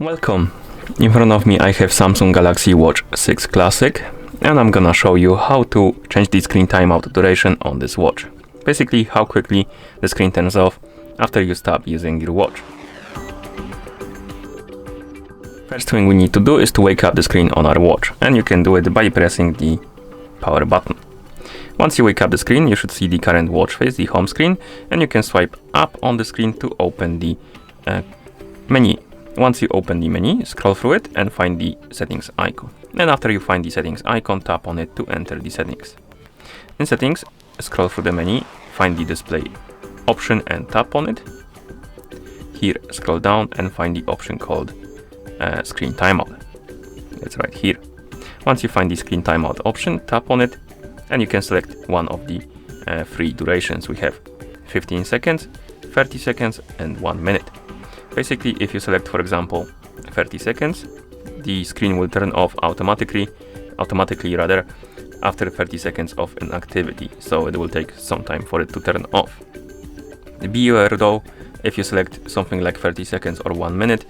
Welcome! In front of me I have Samsung Galaxy Watch 6 Classic, and I'm gonna show you how to change the screen timeout duration on this watch. Basically how quickly the screen turns off after you stop using your watch. First thing we need to do is to wake up the screen on our watch, and you can do it by pressing the power button. Once you wake up the screen, you should see the current watch face, the home screen, and you can swipe up on the screen to open the menu. Once you open the menu, scroll through it and find the settings icon. And after you find the settings icon, tap on it to enter the settings. In settings, scroll through the menu, find the display option and tap on it. Here, scroll down and find the option called screen timeout. It's right here. Once you find the screen timeout option, tap on it and you can select one of the three durations. We have 15 seconds, 30 seconds and 1 minute. Basically, if you select, for example, 30 seconds, the screen will turn off automatically after 30 seconds of an activity. So it will take some time for it to turn off. Be aware though, if you select something like 30 seconds or 1 minute,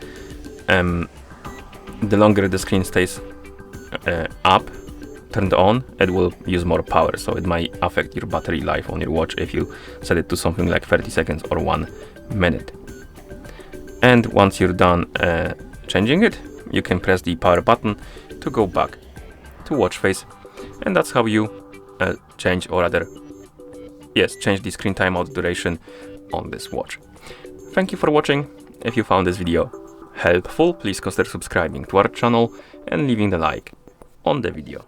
the longer the screen stays turned on, it will use more power. So it might affect your battery life on your watch if you set it to something like 30 seconds or 1 minute. And once you're done changing it, you can press the power button to go back to watch face, and that's how you change the screen timeout duration on this watch. Thank you for watching. If you found this video helpful, please consider subscribing to our channel and leaving the like on the video.